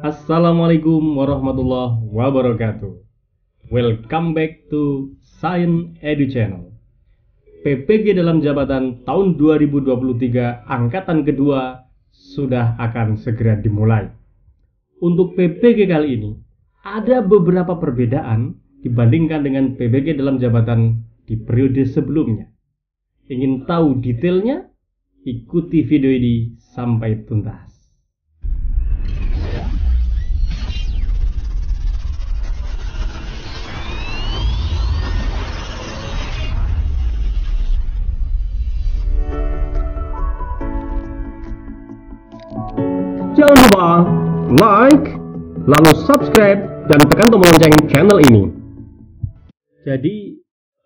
Assalamualaikum warahmatullahi wabarakatuh. Welcome back to Science Edu Channel. PPG dalam jabatan tahun 2023 angkatan kedua sudah akan segera dimulai. Untuk PPG kali ini ada beberapa perbedaan dibandingkan dengan PPG dalam jabatan di periode sebelumnya. Ingin tahu detailnya? Ikuti video ini sampai tuntas. Jangan lupa like, lalu subscribe, dan tekan tombol lonceng channel ini. Jadi,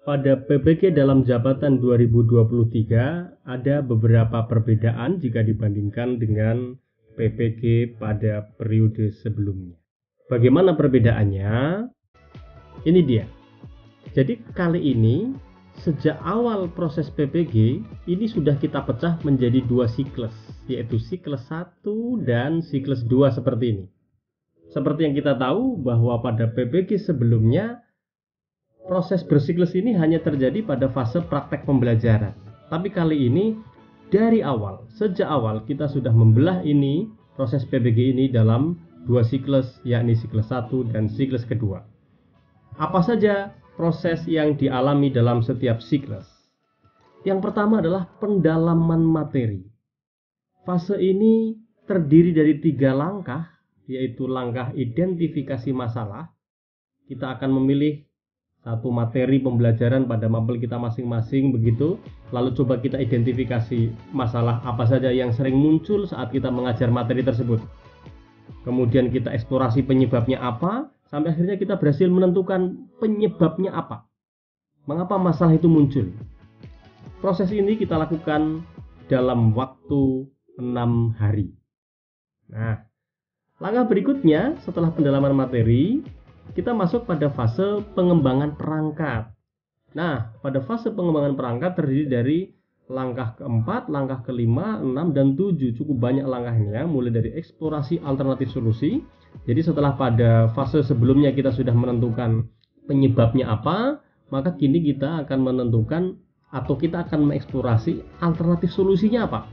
pada PPG dalam jabatan 2023 ada beberapa perbedaan jika dibandingkan dengan PPG pada periode sebelumnya. Bagaimana perbedaannya? Ini dia. Jadi kali ini sejak awal proses PPG ini sudah kita pecah menjadi dua siklus, yaitu siklus 1 dan siklus 2 seperti ini. Seperti yang kita tahu bahwa pada PPG sebelumnya proses bersiklus ini hanya terjadi pada fase praktek pembelajaran. Tapi kali ini dari awal, sejak awal kita sudah membelah ini proses PPG ini dalam dua siklus, yakni siklus 1 dan siklus kedua. Apa saja proses yang dialami dalam setiap siklus? Yang pertama adalah pendalaman materi. Fase ini terdiri dari 3 langkah, yaitu langkah identifikasi masalah. Kita akan memilih satu materi pembelajaran pada mapel kita masing-masing begitu. Lalu coba kita identifikasi masalah apa saja yang sering muncul saat kita mengajar materi tersebut. Kemudian kita eksplorasi penyebabnya apa, sampai akhirnya kita berhasil menentukan penyebabnya apa. Mengapa masalah itu muncul? Proses ini kita lakukan dalam waktu 6 hari. Nah, langkah berikutnya setelah pendalaman materi, kita masuk pada fase pengembangan perangkat. Nah, pada fase pengembangan perangkat terdiri dari langkah keempat, langkah kelima, 6, dan 7. Cukup banyak langkahnya, mulai dari eksplorasi alternatif solusi. Jadi setelah pada fase sebelumnya kita sudah menentukan penyebabnya apa, maka kini kita akan menentukan atau kita akan mengeksplorasi alternatif solusinya apa.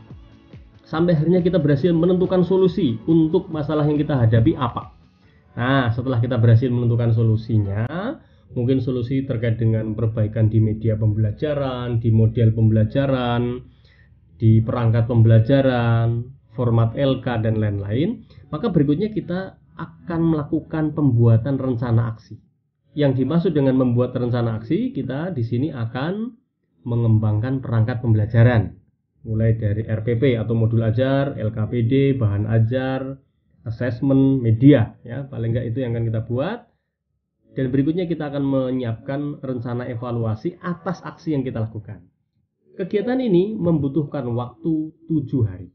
Sampai akhirnya kita berhasil menentukan solusi untuk masalah yang kita hadapi apa. Nah, setelah kita berhasil menentukan solusinya, mungkin solusi terkait dengan perbaikan di media pembelajaran, di model pembelajaran, di perangkat pembelajaran, format LK, dan lain-lain. Maka berikutnya kita akan melakukan pembuatan rencana aksi. Yang dimaksud dengan membuat rencana aksi, kita di sini akan mengembangkan perangkat pembelajaran. Mulai dari RPP atau modul ajar, LKPD, bahan ajar, asesmen, media, ya, paling enggak itu yang akan kita buat. Dan berikutnya kita akan menyiapkan rencana evaluasi atas aksi yang kita lakukan. Kegiatan ini membutuhkan waktu 7 hari.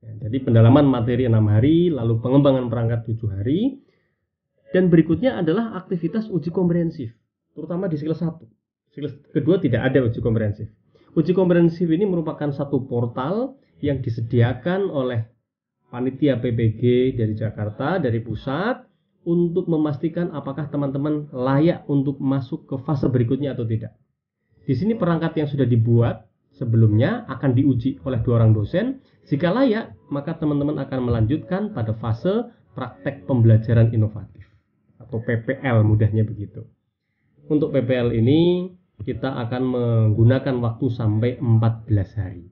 Ya, jadi pendalaman materi 6 hari, lalu pengembangan perangkat 7 hari. Dan berikutnya adalah aktivitas uji komprehensif, terutama di siklus 1. Siklus kedua tidak ada uji komprehensif. Uji komprehensif ini merupakan satu portal yang disediakan oleh panitia PPG dari Jakarta, dari pusat, untuk memastikan apakah teman-teman layak untuk masuk ke fase berikutnya atau tidak. Di sini perangkat yang sudah dibuat sebelumnya akan diuji oleh 2 orang dosen. Jika layak, maka teman-teman akan melanjutkan pada fase praktek pembelajaran inovatif atau PPL, mudahnya begitu. Untuk PPL ini kita akan menggunakan waktu sampai 14 hari.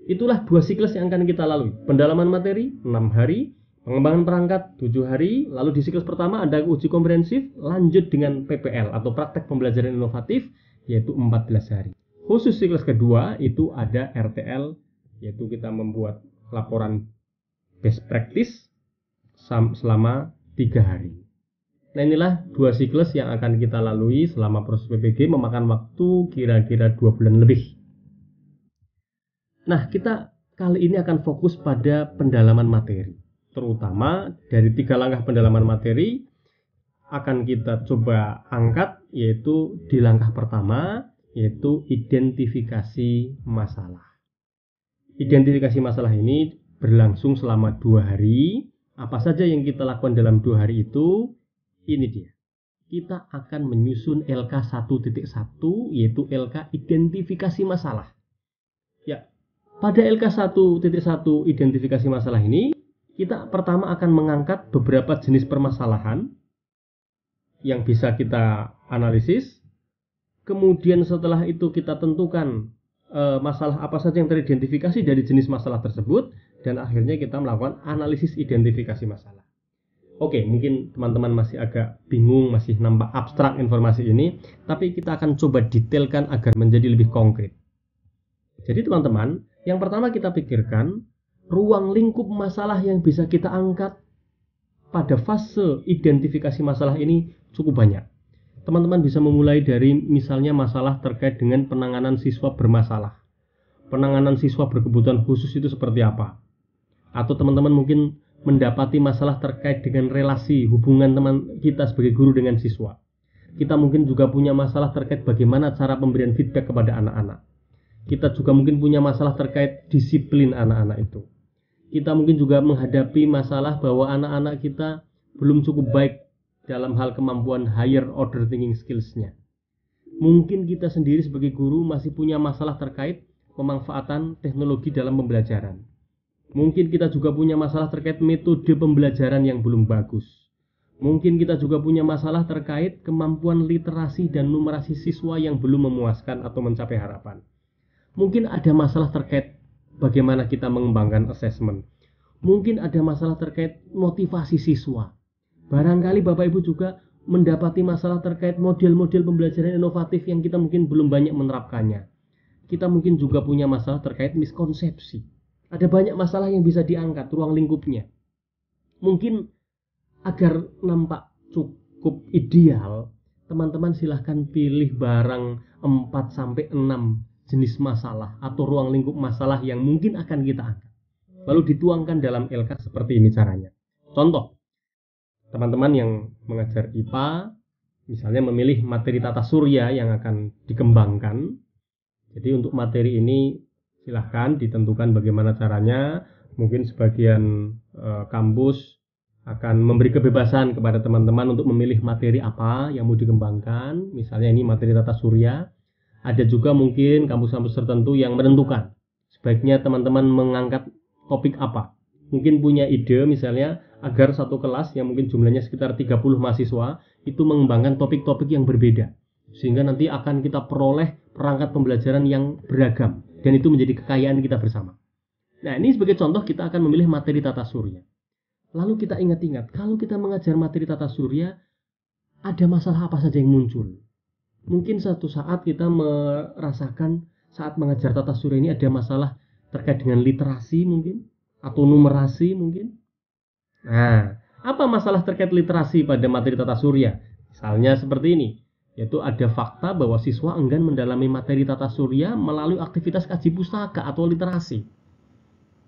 Itulah 2 siklus yang akan kita lalui. Pendalaman materi 6 hari, pengembangan perangkat 7 hari, lalu di siklus pertama ada uji komprehensif, lanjut dengan PPL atau praktek pembelajaran inovatif, yaitu 14 hari. Khusus siklus kedua itu ada RTL, yaitu kita membuat laporan best practice selama 3 hari. Nah, inilah 2 siklus yang akan kita lalui selama proses PPG, memakan waktu kira-kira 2 bulan lebih. Nah, kita kali ini akan fokus pada pendalaman materi. Terutama dari 3 langkah pendalaman materi akan kita coba angkat, yaitu di langkah pertama, yaitu identifikasi masalah. Identifikasi masalah ini berlangsung selama 2 hari Apa saja yang kita lakukan dalam 2 hari itu? Ini dia. Kita akan menyusun LK 1.1, yaitu LK identifikasi masalah. Ya, pada LK 1.1 identifikasi masalah ini, kita pertama akan mengangkat beberapa jenis permasalahan yang bisa kita analisis. Kemudian setelah itu kita tentukan masalah apa saja yang teridentifikasi dari jenis masalah tersebut, dan akhirnya kita melakukan analisis identifikasi masalah. Oke, mungkin teman-teman masih agak bingung, masih nampak abstrak informasi ini, tapi kita akan coba detailkan agar menjadi lebih konkret. Jadi teman-teman, yang pertama kita pikirkan ruang lingkup masalah yang bisa kita angkat pada fase identifikasi masalah ini cukup banyak. Teman-teman bisa memulai dari misalnya masalah terkait dengan penanganan siswa bermasalah. Penanganan siswa berkebutuhan khusus itu seperti apa? Atau teman-teman mungkin mendapati masalah terkait dengan relasi hubungan teman kita sebagai guru dengan siswa. Kita mungkin juga punya masalah terkait bagaimana cara pemberian feedback kepada anak-anak. Kita juga mungkin punya masalah terkait disiplin anak-anak itu. Kita mungkin juga menghadapi masalah bahwa anak-anak kita belum cukup baik dalam hal kemampuan higher order thinking skills-nya. Mungkin kita sendiri sebagai guru masih punya masalah terkait pemanfaatan teknologi dalam pembelajaran. Mungkin kita juga punya masalah terkait metode pembelajaran yang belum bagus. Mungkin kita juga punya masalah terkait kemampuan literasi dan numerasi siswa yang belum memuaskan atau mencapai harapan. Mungkin ada masalah terkait bagaimana kita mengembangkan assessment. Mungkin ada masalah terkait motivasi siswa. Barangkali Bapak Ibu juga mendapati masalah terkait model-model pembelajaran inovatif yang kita mungkin belum banyak menerapkannya. Kita mungkin juga punya masalah terkait miskonsepsi. Ada banyak masalah yang bisa diangkat ruang lingkupnya. Mungkin agar nampak cukup ideal, teman-teman silahkan pilih barang 4-6 jenis masalah atau ruang lingkup masalah yang mungkin akan kita angkat. Lalu dituangkan dalam LK seperti ini caranya. Contoh, teman-teman yang mengajar IPA, misalnya memilih materi tata surya yang akan dikembangkan. Jadi untuk materi ini silahkan ditentukan bagaimana caranya. Mungkin sebagian kampus akan memberi kebebasan kepada teman-teman untuk memilih materi apa yang mau dikembangkan. Misalnya ini materi tata surya. Ada juga mungkin kampus-kampus tertentu yang menentukan sebaiknya teman-teman mengangkat topik apa. Mungkin punya ide misalnya agar satu kelas yang mungkin jumlahnya sekitar 30 mahasiswa itu mengembangkan topik-topik yang berbeda. Sehingga nanti akan kita peroleh perangkat pembelajaran yang beragam. Dan itu menjadi kekayaan kita bersama. Nah, ini sebagai contoh kita akan memilih materi tata surya. Lalu kita ingat-ingat, kalau kita mengajar materi tata surya, ada masalah apa saja yang muncul. Mungkin satu saat kita merasakan saat mengajar tata surya ini ada masalah terkait dengan literasi mungkin, atau numerasi mungkin. Nah, apa masalah terkait literasi pada materi tata surya? Misalnya seperti ini. Yaitu ada fakta bahwa siswa enggan mendalami materi tata surya melalui aktivitas kaji pustaka atau literasi.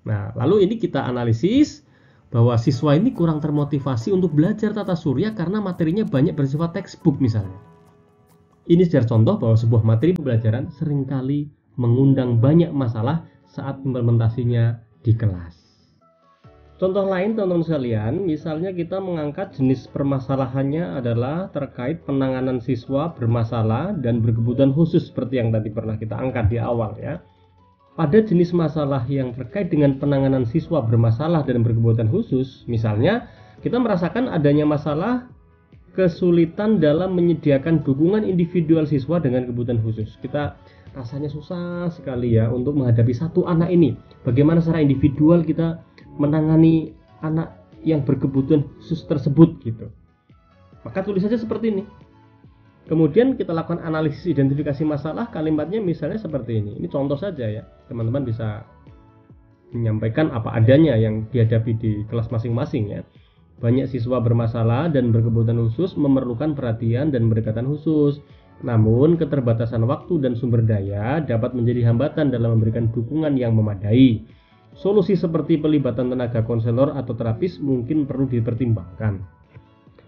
Nah, lalu ini kita analisis bahwa siswa ini kurang termotivasi untuk belajar tata surya karena materinya banyak bersifat textbook misalnya. Ini secara contoh bahwa sebuah materi pembelajaran seringkali mengundang banyak masalah saat implementasinya di kelas. Contoh lain teman-teman sekalian, misalnya kita mengangkat jenis permasalahannya adalah terkait penanganan siswa bermasalah dan berkebutuhan khusus seperti yang tadi pernah kita angkat di awal ya. Pada jenis masalah yang terkait dengan penanganan siswa bermasalah dan berkebutuhan khusus, misalnya kita merasakan adanya masalah kesulitan dalam menyediakan dukungan individual siswa dengan kebutuhan khusus. Kita rasanya susah sekali ya untuk menghadapi satu anak ini. Bagaimana secara individual kita menangani anak yang berkebutuhan khusus tersebut gitu. Maka tulis saja seperti ini. Kemudian kita lakukan analisis identifikasi masalah, kalimatnya misalnya seperti ini. Ini contoh saja ya. Teman-teman bisa menyampaikan apa adanya yang dihadapi di kelas masing-masing ya. Banyak siswa bermasalah dan berkebutuhan khusus memerlukan perhatian dan pendekatan khusus. Namun keterbatasan waktu dan sumber daya dapat menjadi hambatan dalam memberikan dukungan yang memadai. Solusi seperti pelibatan tenaga konselor atau terapis mungkin perlu dipertimbangkan.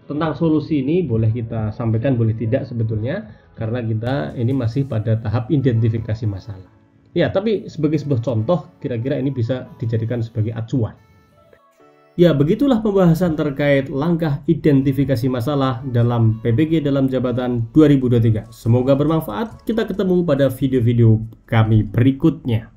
Tentang solusi ini boleh kita sampaikan, boleh tidak sebetulnya, karena kita ini masih pada tahap identifikasi masalah. Ya, tapi sebagai sebuah contoh, kira-kira ini bisa dijadikan sebagai acuan. Ya, begitulah pembahasan terkait langkah identifikasi masalah dalam PBG dalam jabatan 2023. Semoga bermanfaat. Kita ketemu pada video-video kami berikutnya.